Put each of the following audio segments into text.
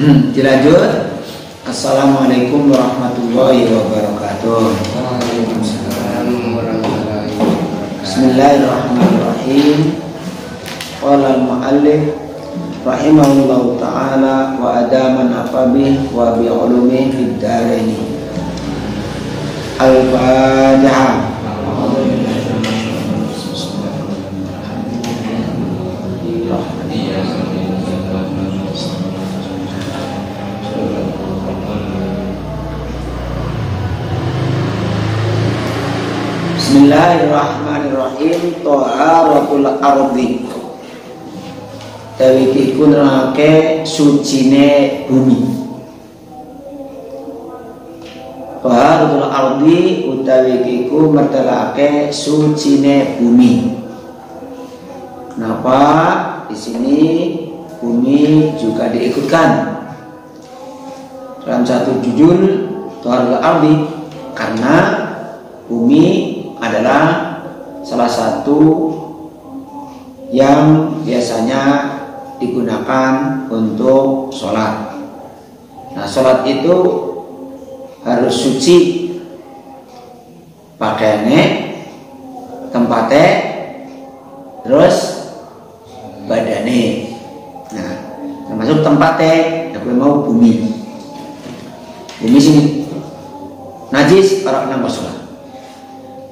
Dilanjut. Assalamualaikum warahmatullahi wabarakatuh. Waalaikumsalam warahmatullahi wabarakatuh. Bismillahirrahmanirrahim. Qala al-muallif rahimahullahu ta'ala wa adaman afabih wa bi ulumih fid dharain. Al-Fatihah. Bismillahirrahmanirrahim. Taharatul ardi. Tawiki kunrake sucine bumi. Taharatul ardi utawi ku mertelake sucine bumi. Kenapa di sini bumi juga diikutkan dalam satu judul Taharatul ardi? Karena bumi adalah salah satu yang biasanya digunakan untuk sholat. Nah, sholat itu harus suci, pakaiannya, tempatnya, terus badannya. Nah, termasuk tempatnya, aku mau bumi. Bumi sini najis para penambah sholat.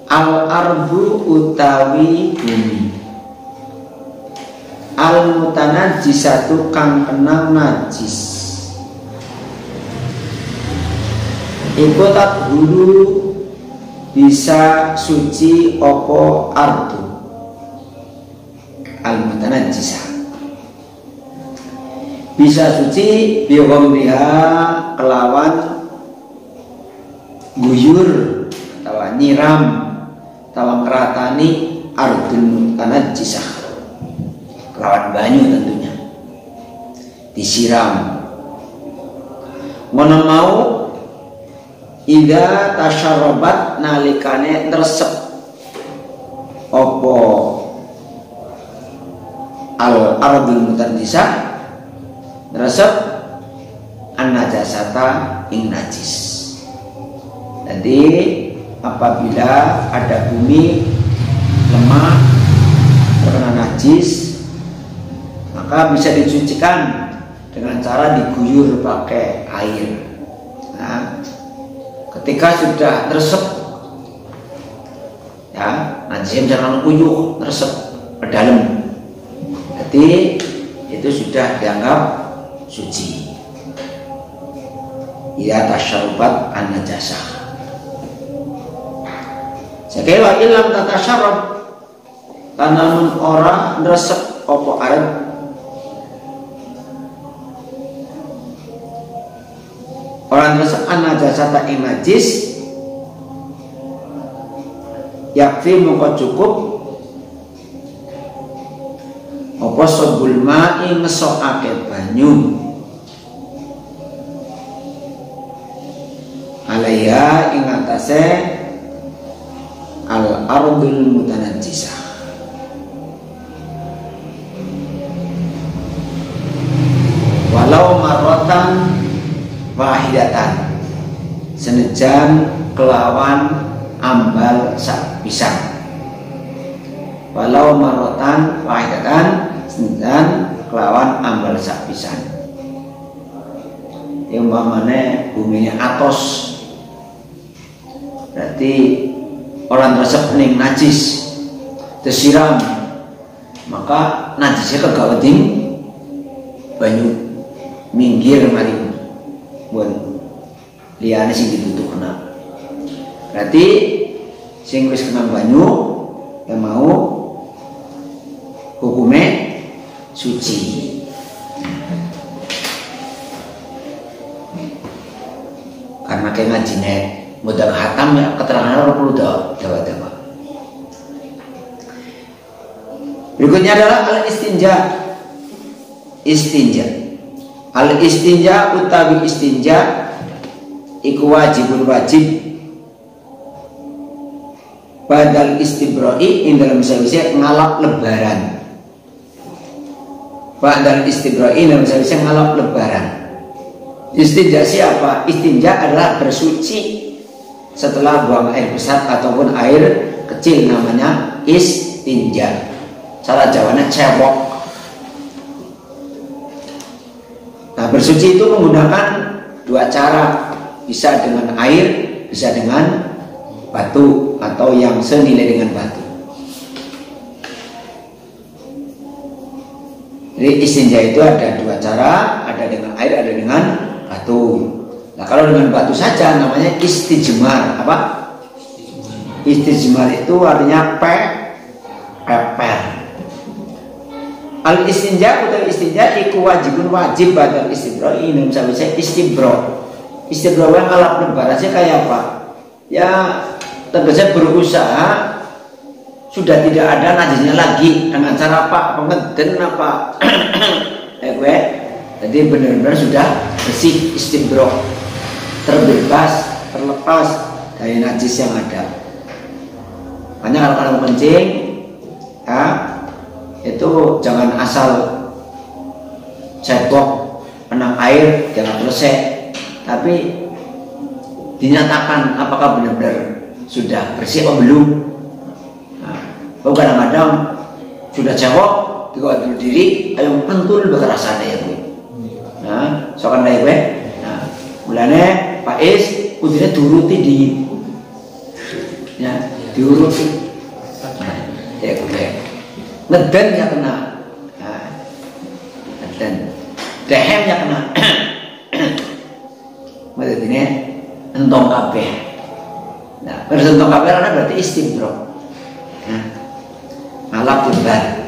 Al-ardu utawi bumi, al-mutanajjisatu kang kenang najis, iku tak dulu bisa suci opo ardu. Al-mutanajjisah bisa suci biwamriha kelawan guyur atau nyiram tawang keratani ardul mutanajjisah, lawan banyu tentunya disiram. Ngono mau ida tasyarabat nalikane nresep opo al ardul mutanajjisah, nresep an-najasata ing najis. Jadi apabila ada bumi lemah terkena najis, maka bisa dicucikan dengan cara diguyur pakai air. Nah, ketika sudah resep, ya najisnya jangan kuyuh, resep ke dalam, jadi itu sudah dianggap suci. Ya tasyarubat an-najasah. Sekali lagi lam tata syarab, tanamun orang nresep opo arep orang nresep an-najasata ing najis, yakfi mongko cukup opo sobul ma'i ngesokake banyu alaiha ing atase al-ardul mutanajjisah. Walau marrotan wahidatan, senajan kelawan ambal sak pisan. Walau marrotan wahidatan, senajan kelawan ambal sak pisan. Yang umpamane buminya atos, berarti orang resep ning najis tersiram, maka najisnya kegaweting banyu minggir mari pun liyane sing dibutuhna. Berarti sing wis kena banyu yang mau hukumnya suci. Karena kayak ngajine mudah hatam ya, keterangan orang perlu dawa-dawa. Berikutnya adalah al-istinja. Istinja. Al-istinja utawi istinja iku wajibun wajib badal istibra'i ing dalam sawise ngalap lebaran. Badal istibra'i dalam sawise ngalap lebaran. Istinja siapa? Istinja adalah bersuci setelah buang air besar ataupun air kecil, namanya istinja. Cara Jawanya cebok. Nah, bersuci itu menggunakan dua cara, bisa dengan air, bisa dengan batu atau yang senilai dengan batu. Jadi istinja itu ada dua cara, ada dengan air, ada dengan batu. Nah, kalau dengan batu saja namanya istijmar. Apa? Istijmar itu artinya peper. Al istinja atau istinja iku wajibun wajib badal istibro ini misalnya istibro. Istibro yang alap lebarannya kayak apa? Ya tegasnya berusaha sudah tidak ada najisnya lagi dengan cara apa? Pengeden apa? Jadi benar-benar sudah bersih, istibro, terbebas, terlepas dari najis yang ada. Makanya kalau kalian kencing, ya, itu jangan asal cebok kena air jangan selesai, tapi dinyatakan apakah benar-benar sudah bersih atau belum. Nah, kadang-kadang sudah cebok, dikawal diri, ayo pentul berkerasa ya bu. Nah, sokan dari gue. Nah, mulanya Pak Is, udah turuti di, ya, diuruti. Nah, ya gue. Ngeden ya kena, nah, ngeden, dehem ya kena. Maksud ini entong kabeh. Nah, entong kabeh karena berarti istibro. Nah, alap lebar.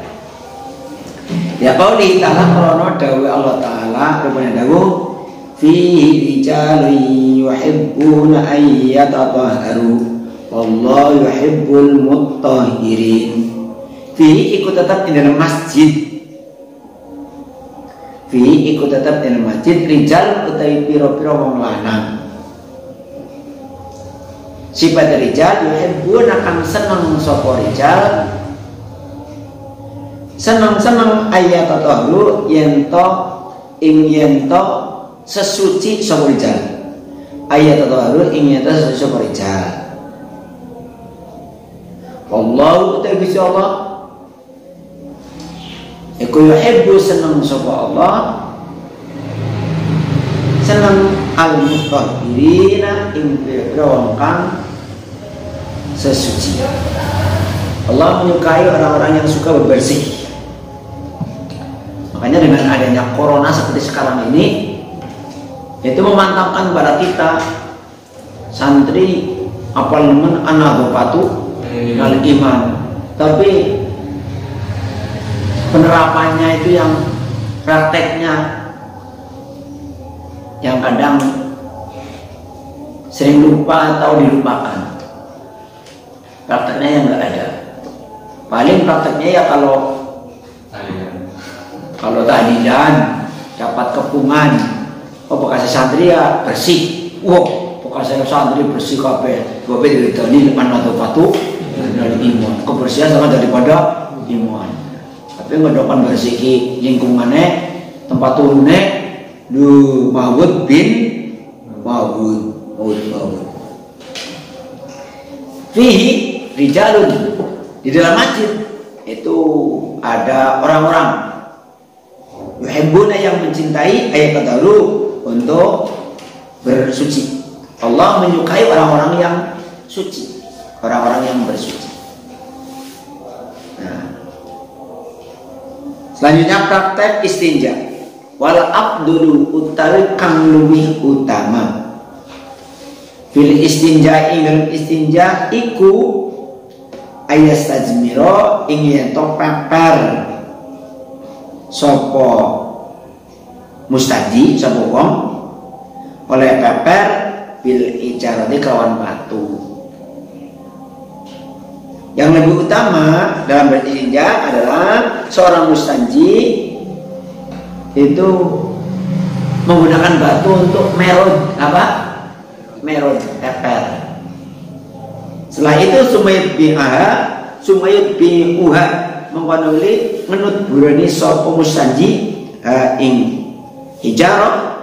Ya kau ta'ala krono dawe Allah Ta'ala rupanya dawu fihi rijalun yuhibbuna ayyatahharu wallahu yuhibbul mutahhirin. Fihi ikut tetap di dalam masjid. Fihi ikut tetap di dalam masjid rijal utai piro-piro wong lanang. Sifat rijal yuhibbuna kang seneng sapa rijal, senang-senang ayat atau yento ing yento sesuci sapa rijal. Ayat atau ing yento sesuci sapa rijal. Wallahu ta'ala Gusti Allah iku yuhibbu seneng sapa Allah, seneng al-mutahhirina ing wong kang sesuci. Allah menyukai orang-orang yang suka berbersih. Makanya dengan adanya corona seperti sekarang ini, itu memantapkan kepada kita santri apal nemen anadopatu al iman. Tapi penerapannya itu yang prakteknya yang kadang sering lupa atau dilupakan. Prakteknya yang nggak ada. Paling prakteknya ya kalau tahlilan dapat kepungan, oh bekas santri ya bersih, bekas santri bersih kabeh, kabeh dari dalil anadopatu dari iman, kebersihan sama daripada iman. Tapi ngedokan bersih lingkungannya, tempat turunnya, lu Mahmud bin Mahmud. Fihi rijalun, di dalam masjid itu ada orang-orang yuhibbuna yang mencintai ayat kataru untuk bersuci. Allah menyukai orang-orang yang suci, orang-orang yang bersuci. Nah, selanjutnya praktek istinja. Wal abdulu utawi kang luwih utama fil istinja ing istinja iku ayastajmiro ing yen to peper sopo mustaji sopo wong oleh peper bil ijarati kelawan batu. Yang lebih utama dalam beristinja adalah seorang mustaji itu menggunakan batu untuk merod apa? Merod peper. Setelah itu sumayut bi'uha mengkonuli menut burani sopo mustanji ing hijarah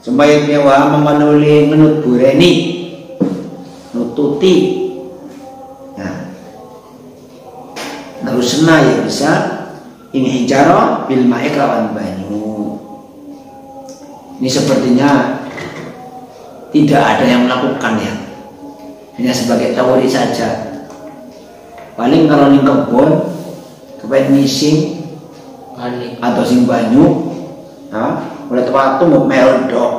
Supaya dewa memenuhi menut bureni nututi. Nah, narusna ya bisa ini hijaro bil ma'i kelawan banyu. Ini sepertinya tidak ada yang melakukan ya, hanya sebagai teori saja. Paling kalau di kebun kepengen ngising atau sing banyu, oleh waktu mau meldok,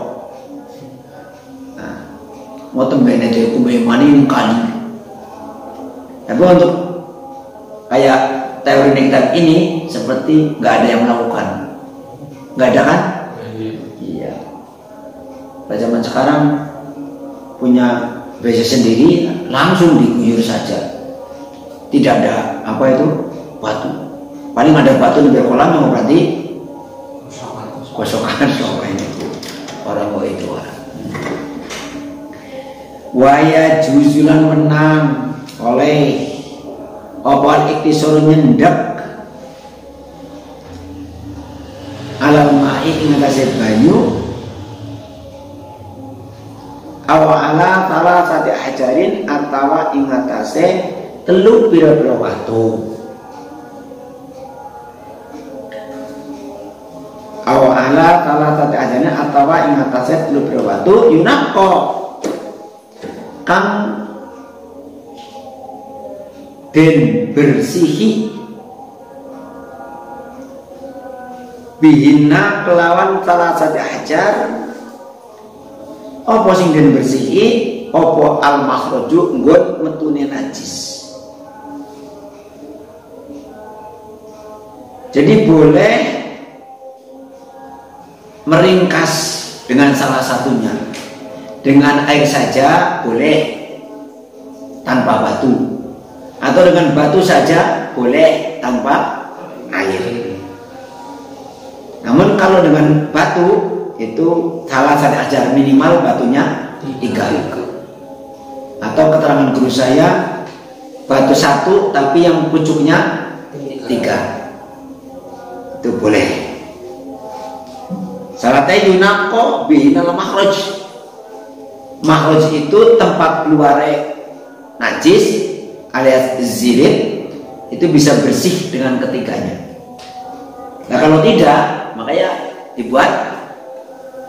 mau tembene itu kumemani kali. Tapi untuk kayak teori negatif ini seperti nggak ada yang melakukan, nggak ada kan? Iya. Pada zaman sekarang punya WC sendiri langsung diguyur saja, tidak ada apa itu batu. Paling ada batu di kolam yang berarti kosokan itu orang mau itu orang. Waya juzulan menang oleh opal iktisor nyendak alam ma'i ingatase banyu awala tala sate hajarin atawa ingatase teluk pira-pira watu. Awala tala sate hajarin atawa ingatase teluk pira watu yunako kang den bersihi bihina kelawan salah satu hajar apa sing den bersihi apa al makhruju nggon metune najis. Jadi boleh meringkas dengan salah satunya, dengan air saja boleh tanpa batu, atau dengan batu saja boleh tanpa air. Namun kalau dengan batu itu salah satu ajar minimal batunya 3. Atau keterangan guru saya batu 1 tapi yang pucuknya 3 itu boleh. Salatnya yunako bihinal makhraj. Makhraj itu tempat keluar najis alias zirit, itu bisa bersih dengan ketiganya. Nah kalau tidak, makanya dibuat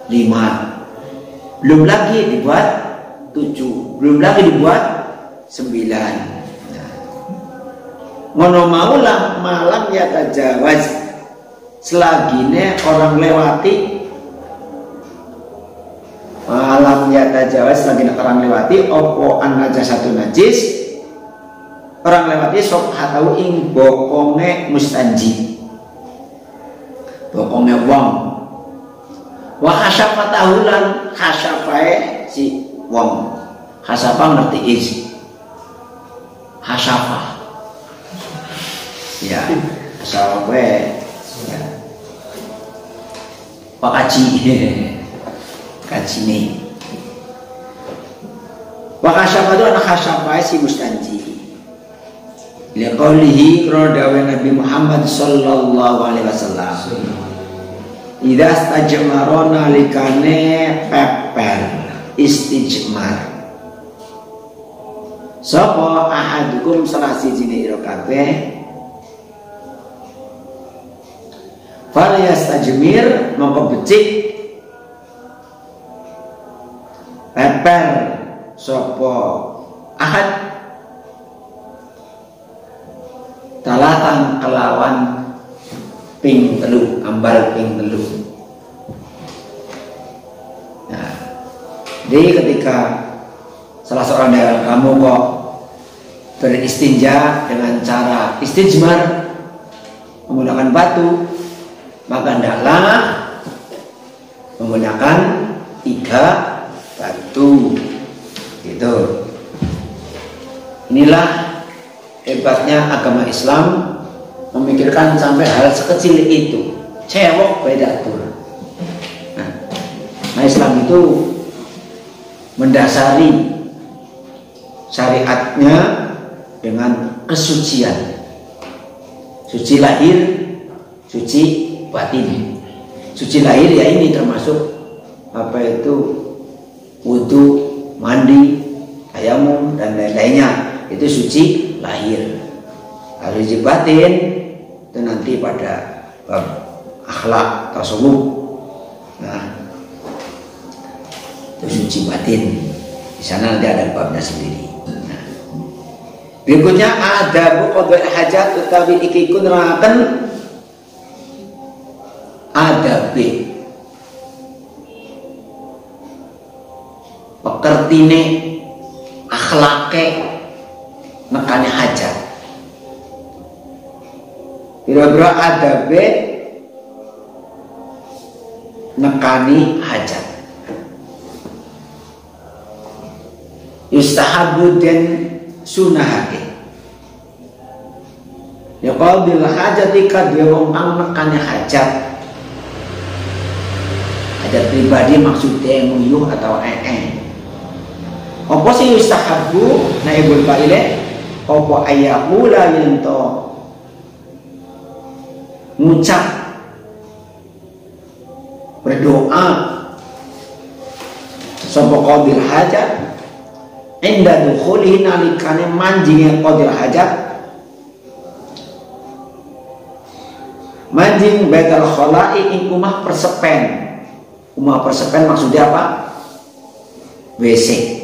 5, belum lagi dibuat 7, belum lagi dibuat 9. Ngono maulah malam ya tajawaz, selagine orang lewati malam ya tajawaz, selagine orang lewati opo an najasatu najis, orang lewati sok hatau ing bokonge mustanji, bokonge wong. Wa khasyafa tahulan khasyafae si wong. Khasyafa ngerti is khasyafa ya, khasyafa ya pakaji kaji nih. Wa khasyafa itu anak khasyafae si mustanji. Liqaulihi rodawe Nabi Muhammad sallallahu alaihi wasallam idza stajmarona likane peper istijmar sapa ahadukum salah sijine ira kabeh fal yastajmir mongko becik peper sapa ahad talatan kelawan ping telu, ambal ping telu. Nah, jadi ketika salah seorang dari kamu kok beristinja dengan cara istijmar menggunakan batu, maka hendaklah menggunakan 3 batu. Gitu. Inilah hebatnya agama Islam, memikirkan sampai hal sekecil itu. Cewek beda tur. Nah, Islam itu mendasari syariatnya dengan kesucian. Suci lahir, suci batin. Suci lahir ya ini termasuk apa itu wudu, mandi, tayamum dan lain-lainnya itu suci lahir. Kalau suci batin itu nanti pada bab akhlak tasawuf. Nah, itu suci batin. Di sana nanti ada babnya sendiri. Nah, berikutnya adabu qada'il hajat utawi iki kunraken adabe pekertine akhlake nekane hajat. Kira-kira adabe nekani hajat. Yustahabu den sunahake. Ya qabil hajati kadhe wong kang nekani hajat. Hajat pribadi maksudnya nguyuh atau apa sih yustahabu naibul fa'ile apa ayaqula yanto ngucap berdoa sapa qadil hajat inda dukhulihi nalikane manjinge qadil hajat manjing baitul khala'i ing umah persepen. Umah persepen maksudnya apa? WC,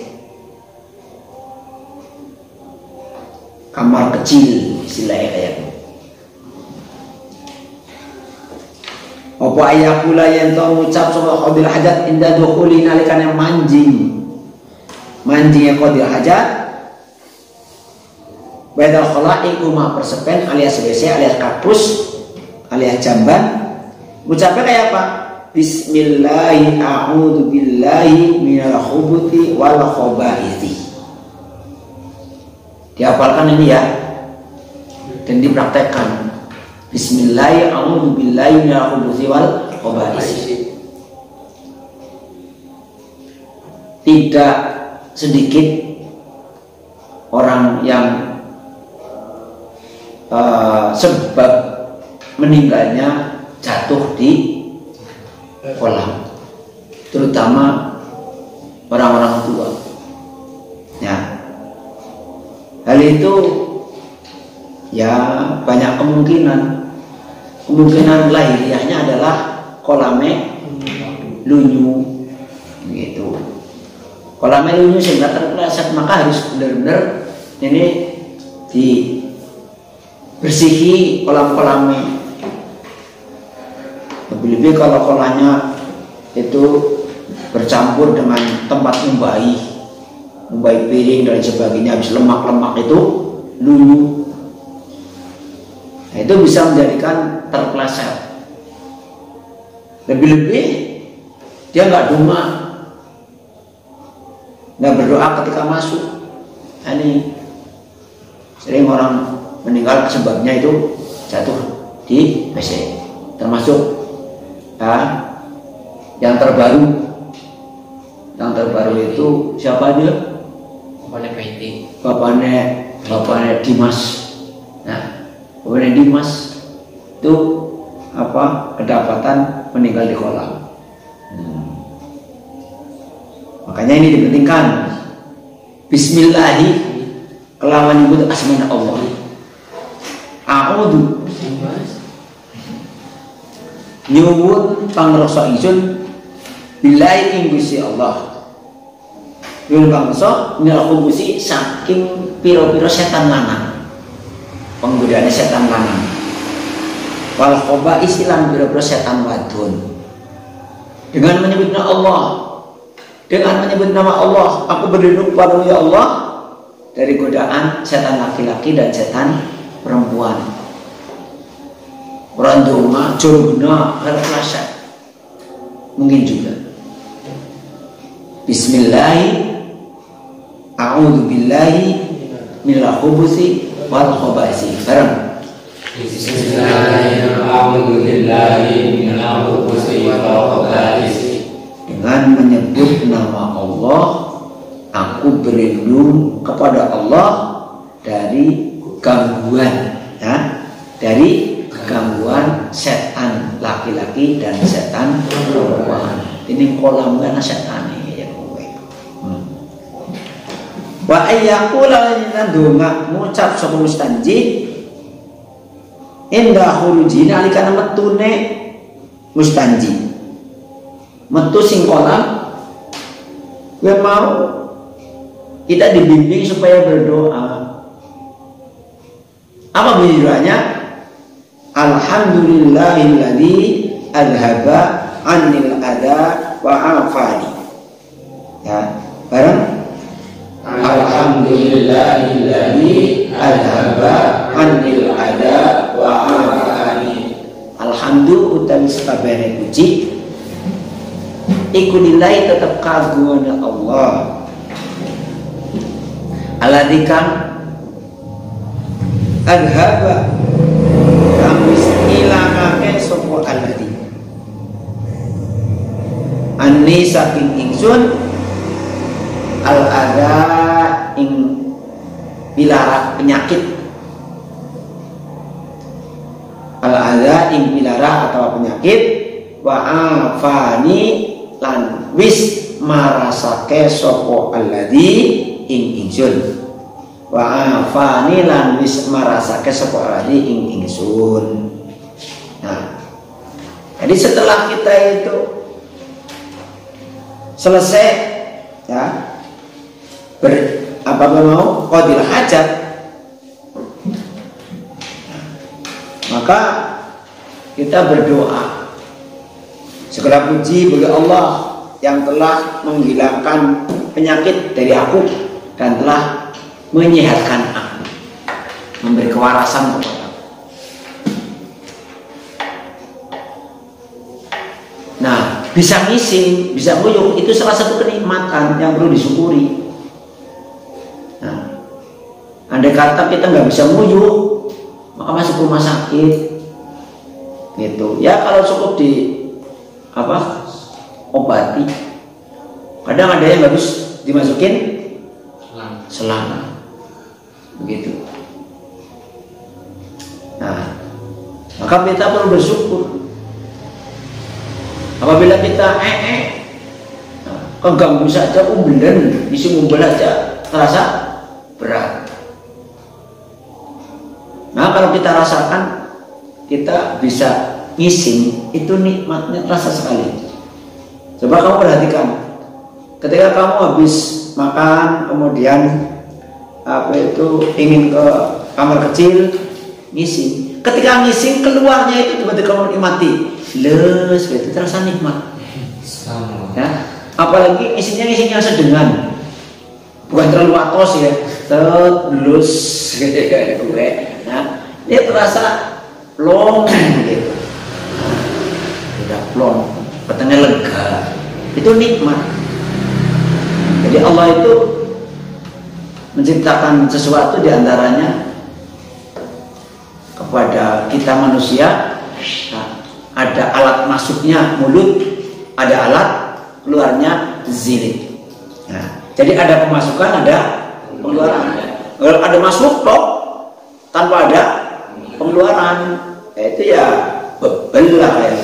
kamar kecil istilahnya kayak gitu. Apa ayakula yang tau ngucap sapa qadil hajat inda dukhuli nalikane manjingnya qadil hajat badal khala'i umah persepen alias WC alias kapus alias jamban. Ucapnya kayak apa? Bismillahi a'udzu billahi minal khubuthi wal khabaithi. Dihafalkan ini ya dan dipraktekkan. Bismillahi a'udzu billahi minal khubuthi wal khabaithi. Tidak sedikit orang yang sebab meninggalnya jatuh di kolam, terutama orang-orang tua. Ya, hal itu ya banyak kemungkinan lahiriahnya adalah kolame lunyu, gitu. Kolame lunyu sehingga terpeleset, maka harus benar-benar ini dibersihi kolam-kolamnya. Lebih-lebih kalau kolanya itu bercampur dengan tempat membaik piring dan sebagainya, habis lemak-lemak itu lunyu, nah, itu bisa menjadikan terpeleset. Lebih-lebih dia nggak doa, nggak berdoa ketika masuk. Nah, ini sering orang meninggal sebabnya itu jatuh di WC, termasuk yang terbaru itu siapa dia? Bapaknya Dimas. Nah, bapaknya Dimas itu kedapatan meninggal di kolam. Makanya ini dipentingkan. Bismillahi kelawan nyebut asma Allah. A'udzu nyuwun pangrasa ingsun billahi ing Gusti Allah. Nyuwun pangrasa minal khubusi saking pira-pira setan lanang. Penggodaane setan lanang. Wal khaba'is lan pira-pira setan wadon. Dengan menyebut nama Allah, aku berlindung kepada ya Allah dari godaan setan laki-laki dan setan perempuan. Orang doma, jorogna, harus mungkin juga. Bismillahi, a'udzu billahi minal khubuthi wal khaba'isi. Bareng. Bismillahi, a'udzu billahi minal khubuthi wal khaba'isi. Dengan menyebut nama Allah, aku berlindung kepada Allah dari gangguan, ya, dari gangguan setan laki-laki dan setan perempuan. ini kolam kan setan ya kowe. Wa ayyaqula lan donga ngucap sapa mustanji indah khurujina alikana metune mustanji. Metu sing kolam kowe mau kita dibimbing supaya berdoa. Apa bunyi doanya? Alhamdulillahilladzi adhaba 'anil adha wa 'afani. Ya, bareng. Alhamdulillahilladzi adhaba 'anil adha wa 'afani. Alhamdulillah utawi sakabehane puji iku lillahi tetep kagungane Allah. Alladzi kang adhaba kamis ilangake sapa alladzi anni saking ingsun al ada ing pilara penyakit al ada ing pilara atau penyakit wa afani lan wis marasake sapa alladzi ing ingsun wa afani lan wis marasake sapa alladzi ing ingsun. Nah, jadi setelah kita itu selesai ya apa mau qadil hajat, maka kita berdoa segala puji bagi Allah yang telah menghilangkan penyakit dari aku dan telah menyehatkan aku, memberi kewarasan kepada aku. Nah, bisa ngising, bisa nguyuh, itu salah satu kenikmatan yang perlu disyukuri. Nah, andai kata kita nggak bisa nguyuh, maka masuk rumah sakit, gitu. Ya kalau cukup di obati. Kadang ada yang harus dimasukin selang. Begitu. Nah, maka kita perlu bersyukur. Apabila kita keganggu saja umbelen, isi umbel aja terasa berat. Nah, kalau kita rasakan kita bisa ngising, itu nikmatnya terasa sekali. Coba kamu perhatikan, ketika kamu habis makan, kemudian ingin ke kamar kecil ngising. Ketika ngising keluarnya itu tiba-tiba kamu nikmati, itu terasa nikmat. Ya, apalagi ngisingnya sedengan, bukan terlalu atos ya, terus gitu. Nah, dia terasa plong gitu, tidak plong, petengnya lega, itu nikmat. Jadi Allah itu menciptakan sesuatu diantaranya kepada kita manusia. Nah, ada alat masuknya mulut, ada alat keluarnya zilik. Nah, jadi ada pemasukan, ada pengeluaran. Kalau ada masuk toh tanpa ada pengeluaran, itu ya bebelah kayak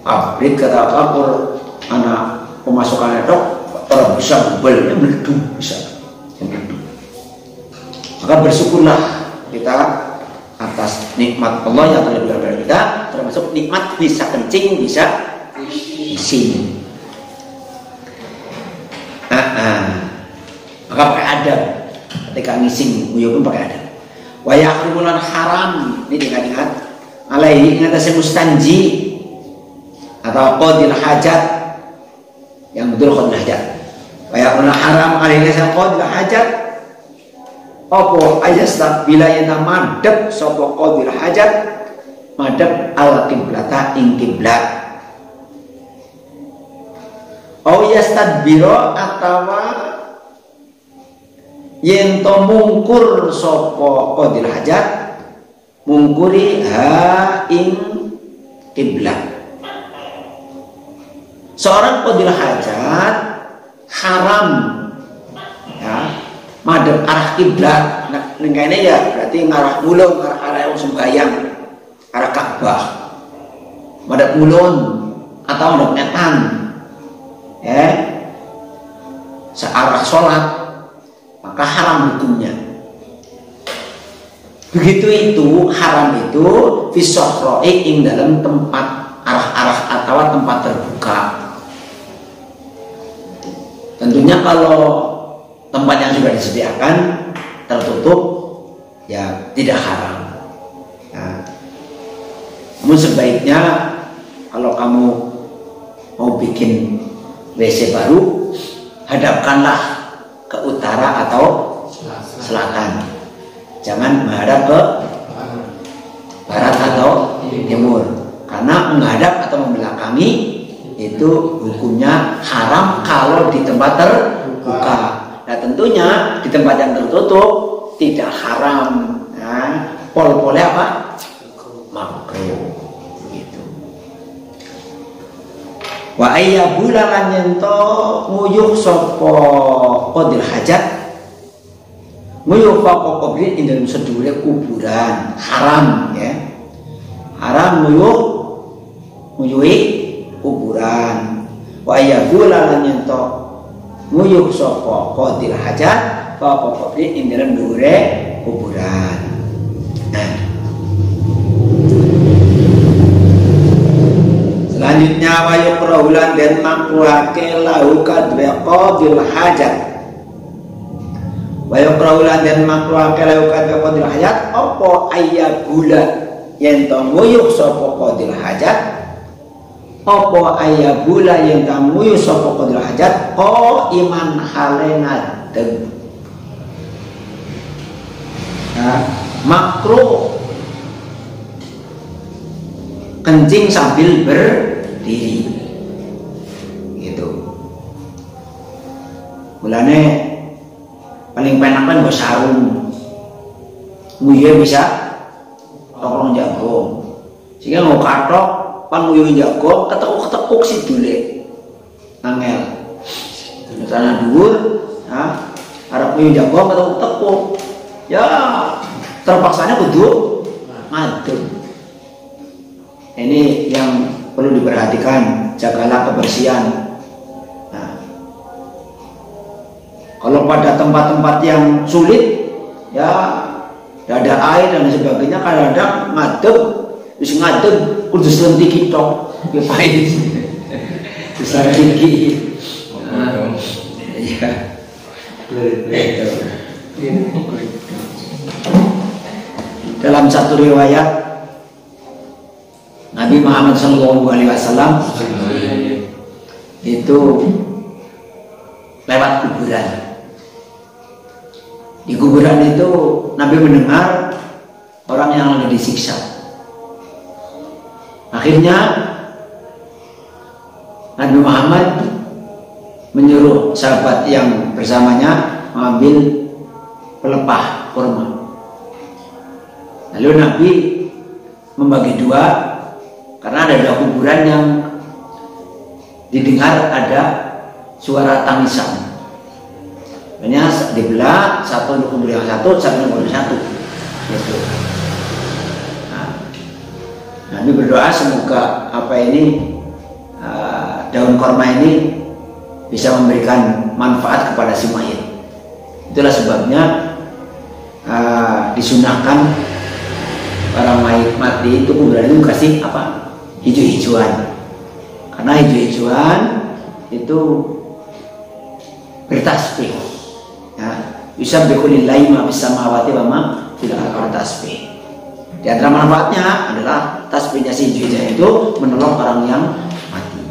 pabrik kata kapur, anak pemasukannya dok orang bisa bebelnya meledu bisa. Maka bersyukurlah kita atas nikmat Allah yang telah diberikan kepada kita, termasuk nikmat bisa kencing, bisa ngising. Maka pakai adab ketika ngising, nguyuh pun pakai adab. Wa yahrimulan haram, ini diingat-ingat, alaihi ingatasi mustanji atau qadil hajat, yang betul qadil hajat. Wa yahrimulan haram alaihi qadil hajat. Apa ayat bila yang madep sopo qadil hajat madep al qiblata ing qiblat. Au yastadbiro atawa yen to mungkur sopo qadil hajat mungkuri ha ing qiblat. Seorang qadil hajat haram ya madhep arah kiblat. Nah, nengkene ya berarti ngarah mulun, arah yang sembahyang, arah Ka'bah. Madhep mulun, atau mendekatan ya searah sholat, maka haram hukumnya. Begitu itu haram itu fisohroi ing dalam tempat arah-arah atau tempat terbuka. Tentunya kalau tempat yang sudah disediakan tertutup ya tidak haram. Nah, namun sebaiknya kalau kamu mau bikin WC baru, hadapkanlah ke utara atau selatan. Jangan menghadap ke barat atau timur. Karena menghadap atau membelakangi itu hukumnya haram kalau di tempat terbuka. Nah tentunya di tempat yang tertutup tidak haram. Nah, pol-polnya apa? Makruh. Gitu. Wa ayyabula lan yento nguyuh sapa qadil hajat. Nguyuh sapa kubri ing dalam sedure kuburan haram ya. Haram nguyuhi kuburan. Wa ayyabula lan yento nguyuh sapa qadil hajat sapa kubri ing dalam dhuwure kuburan. Nah, selanjutnya wa yuqraulan dan makruhake lahu kadwe qadil hajat. Wa yuqraulan dan makruhake lahu kadwe qadil hajat apa ayyabula yen to nguyuh sapa qadil hajat, apa ayyabula yen to nguyuh sapa qadil hajat iman halenadeg. Nah, makruh kencing sambil berdiri gitu. Mulane paling penak kan nggo sarung. Nguyu bisa tolong jagung. Sehingga nggo kathok pan nguyu jagung ketekuk-ketekuk sidule. Angel. Sana dhuwur, arep nguyu jagung ketekuk-ketekuk. Ya, terpaksanya kudu ngadeg. Ini yang perlu diperhatikan, jagalah kebersihan. Nah, kalau pada tempat-tempat yang sulit, ya tidak ada air dan sebagainya, kadang-kadang ngadeg, bisa ngadeg, kudu selentik tok, ngapain? Besar tinggi. Iya. Dalam satu riwayat Nabi Muhammad SAW itu lewat kuburan. Di kuburan itu Nabi mendengar orang yang lagi disiksa. Akhirnya Nabi Muhammad menyuruh sahabat yang bersamanya mengambil pelepah kurma. Lalu Nabi membagi dua, karena ada dua kuburan yang didengar ada suara tangisan. Makanya dibelah, satu untuk kuburan satu, satu untuk kuburan satu. Gitu. Nah, Nabi berdoa semoga daun korma ini bisa memberikan manfaat kepada si mayit. Itulah sebabnya disunahkan para mayit mati itu kuburan itu kasih apa? Hijau-hijauan. Karena hijau-hijauan itu bertasbih. Ya, bisa bikulillahi ma fis samawati wa ma fil ardi tasbih. Di antara manfaatnya adalah tasbihnya si hijau-hijau itu menolong orang yang mati.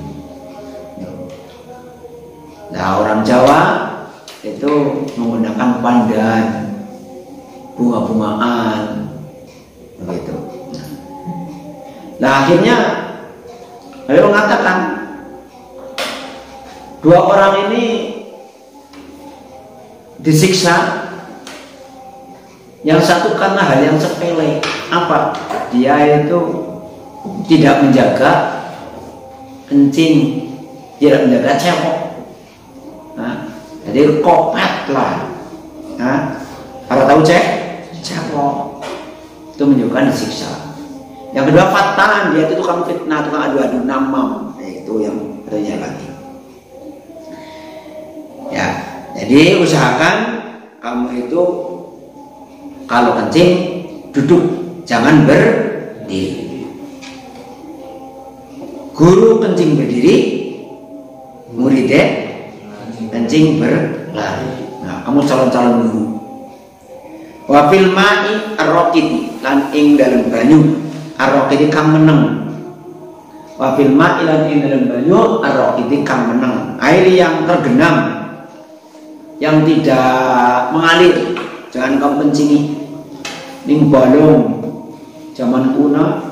Nah, orang Jawa itu menggunakan pandan, bunga-bungaan, begitu. Nah akhirnya Nabi mengatakan dua orang ini disiksa. Yang satu karena hal yang sepele, apa? Dia itu tidak menjaga kencing, tidak menjaga cebok. Jadi kopet lah. Para tahu cebok itu menunjukkan disiksa. Yang kedua fatan, dia itu tukang fitnah, tukang adu-adu namam. Itu itu yang satunya lagi. Ya, jadi usahakan kamu itu kalau kencing duduk, jangan berdiri. Guru kencing berdiri, muridnya kencing berlari. Nah, kamu calon-calon guru. Wa fil ma'i ar-raqidi lan ing dalam banyu ar-raqidi kang meneng. Wa fil ma'i lan ing dalam banyu ar-raqidi kang meneng. Air yang tergenang, yang tidak mengalir, jangan kamu kencingi. Ning balong zaman kuno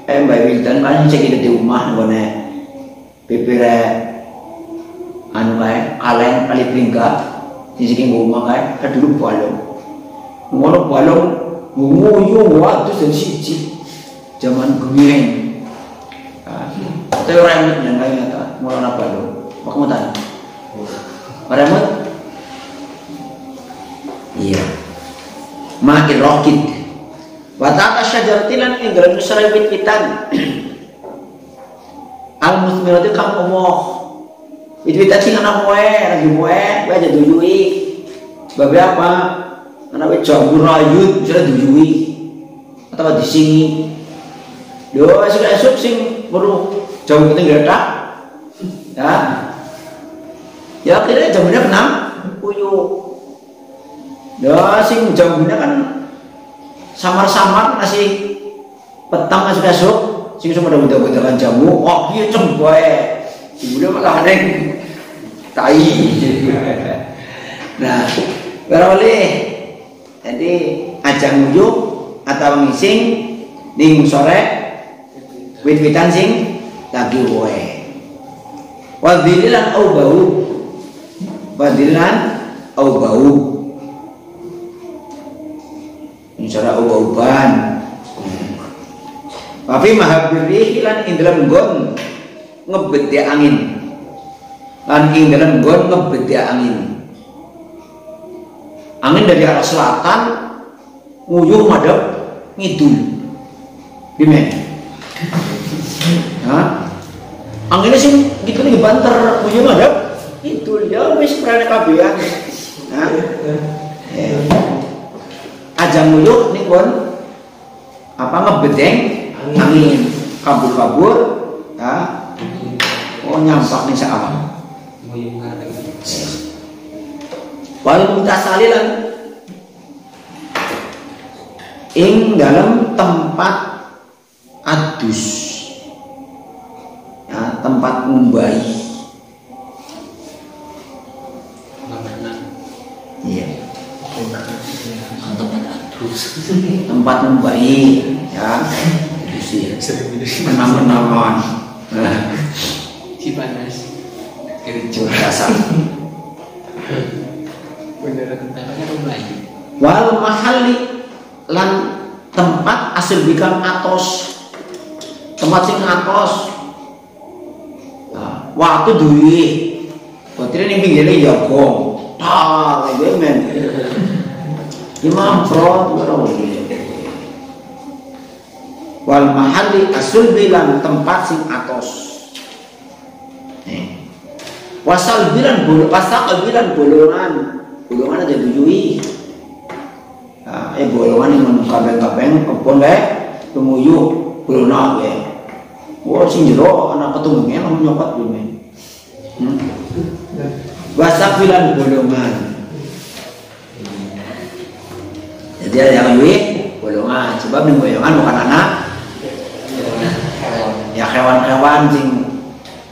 Mbak Wildan kan cek di rumah ngene pipire anu kae kalen kali pringga di sini rumah kae dulu balong. Ngono balong nguyu waduh dan siji zaman gemiring. Tapi orang yang lain kata mulana balong. Pak mutan. Remot? Iya. Ma'ir raqid. Wa ta'ata syajaratilan ing dalam serawit witan. Al-musmirati kang omoh. Wit-witan sing ana moe, lagi moe, aja duyui. Sebab apa? Ana wit jambu rayut bisa duyui. Atau disingi. Lho, esuk-esuk sing perlu jauh penting geletak. Ya. Ya akhirnya jambunya kena puyuh. Ya sing jambunya kan samar-samar nasi petang esuk-esuk sing semua udah jamu. Oh, iya cemboe. Ibunya malah neng tai. Nah, beroleh. Jadi ajang ngujuk atau ngising ning sore wit-witan sing lagi woe. Wadilan au bau. Wadilan au bau. Insara au bauban. Tapi mahabiri lan ing dalam nggon ngebedhe angin. Lan ing dalam nggon ngebedhe angin. Angin dari arah selatan nguyuh madhep ngidul. Pimen? Hah? Anginnya sing gitu nih banter nguyuh madhep ngidul ya wis prene kabehan. Nah. Ajang nguyuh ning kon apa ngebedeng angin kabur-kabur ya. Oh nyampak ning sak alam. Wal mutasalilan ing dalam tempat adus ya, tempat ngumbai. Iya. Tempat ngumbai ya. Menang-menangan. Cipanas. Kerja dasar. Wal mahalli lan tempat asal bikang atos, tempat sing atos. Nah, waktu duwi, putri ning pinggire jagong, tar men. Imam pro ora wal mahalli asul bilan tempat sing atos. Wasal bilan bolongan ada duyui. Nah, bolongan yang menung kabeng-kabeng kebon pemuyuh bolongan wah sing jero anak ketumbungnya kamu nyokot belum Wasal bilan bolongan. Jadi ada yang duit bolongan sebab nih bolongan bukan anak ya hewan-hewan sing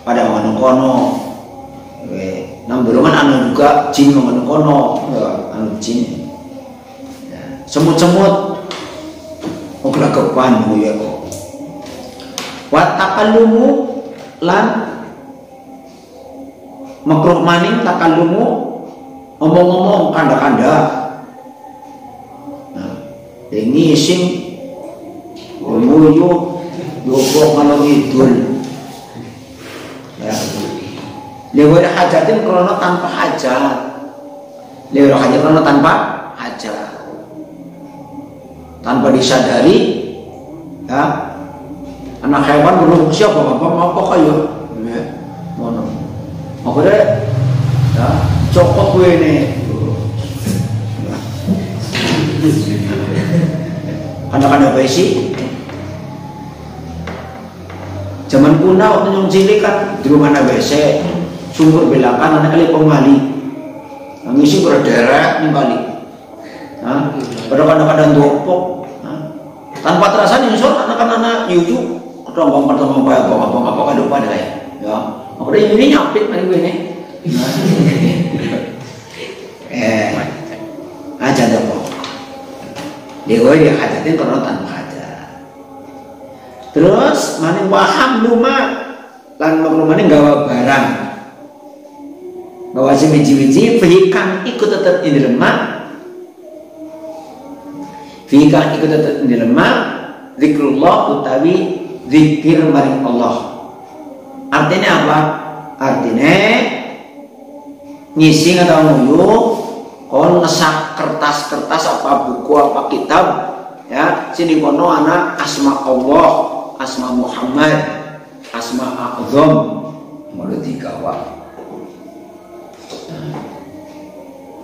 pada mengandung kono. Nang bolongan anu juga jin mengandung kono anu jin ya, semut-semut kepan ya kok wa takallumu lan makruh maning takallumu omong-omong kanda-kanda. Nah ini sing nguyuh yobok ngalor ngidul ya. Lewat hajatin krono tanpa hajat. Lewat hajat krono tanpa hajat. Tanpa disadari ya. Anak hewan belum siapa apa kayo. akhirnya ya, cokot gue ini anak-anak besi zaman kuno waktu nyong cilik kan di rumah anak WC sumber belakang anak kali pemali ngisi berderet nih kali pada kadang-kadang dopok tanpa terasa nyusul anak-anak yuju rombong pertama apa kado pada ya aku ini nyapit mari gue nih aja dopok dia gue dia hajatin karena tanpa hajat terus mana waham rumah lan rumah ini gawa barang gawa si biji-biji vehikan ikut tetap di lemah vehikan ikut tetap di lemah zikrullah utawi zikir maring Allah artinya apa? Artinya ngisi atau nguyu kon ngesak kertas-kertas apa buku apa kitab ya sini kono anak asma Allah asma Muhammad asma A'zam menurut dikawal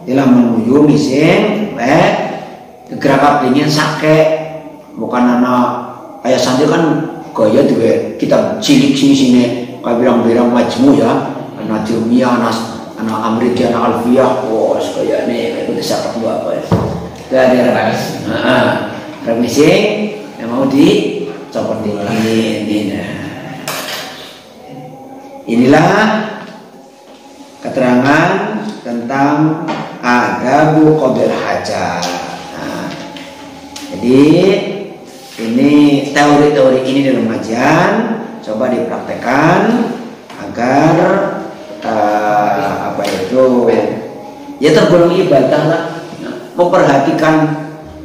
dalam menuju mising gerak ingin sakit bukan anak ayah santri kan gaya juga kita cilik sini kayak bilang-bilang majmu ya anak Jumia, anak Amerika, anak Alfiyah kayak ini itu bisa ketemu apa ya dari remisi yang mau dicopot ini inilah keterangan tentang adabu qadil hajat jadi ini teori-teori ini dalam kajian coba dipraktekkan agar apa itu ya tergolong ibadah lah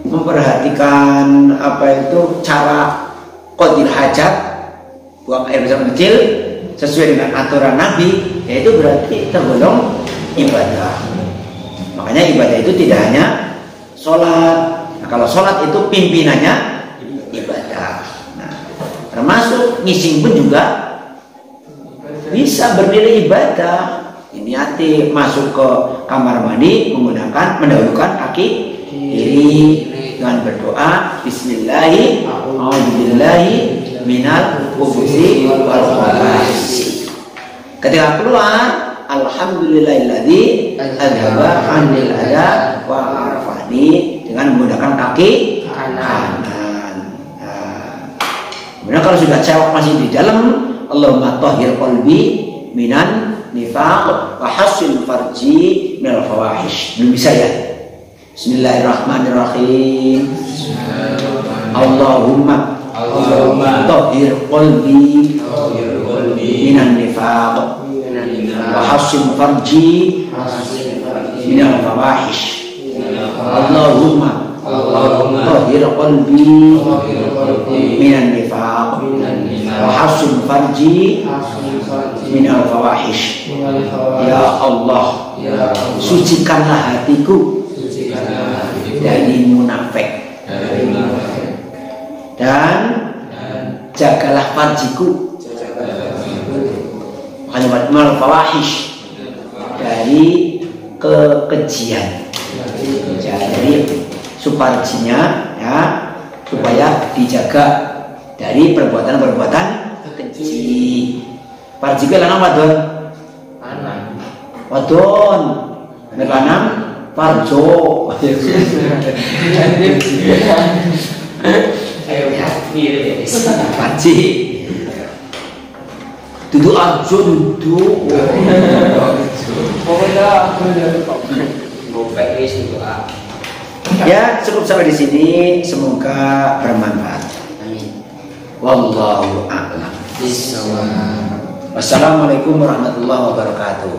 memperhatikan apa itu cara qadil hajat buang air besar kecil sesuai dengan aturan Nabi ya itu berarti tergolong ibadah makanya ibadah itu tidak hanya sholat kalau sholat itu pimpinannya ibadah. Nah, termasuk ngising pun juga bisa bernilai ibadah. Ini hati masuk ke kamar mandi mendahulukan kaki kiri dengan berdoa Bismillahi a'udzubillahi minal khubuthi wal khaba'is. Ketika keluar Alhamdulillahilladzi adzhaba 'anil adha wa arfani dengan menggunakan kaki kanan. Kemudian kalau sudah cewek masih di dalam Allahumma tahhir qalbi minan nifaq wa hassin farji minal fawahish. Belum bisa ya. Bismillahirrahmanirrahim. Allahumma tahhir qalbi minan nifaq wa hassin farji minal fawahish. Allahumma tahhir qalbi minan nifaq wa hassin farji minal fawahish. Ya Allah, sucikanlah hatiku dari munafik dan jagalah farjiku minal fawahish dari kekejian. Jadi suparjinya ya supaya dijaga dari perbuatan-perbuatan keji. Parji ke lanang wadon? Wadon. Nek lanang parjo. Parji. Duduk arjo duduk. Ya, cukup sampai di sini. Semoga bermanfaat. Amin. Wallahu a'lam. Wassalamualaikum warahmatullahi wabarakatuh.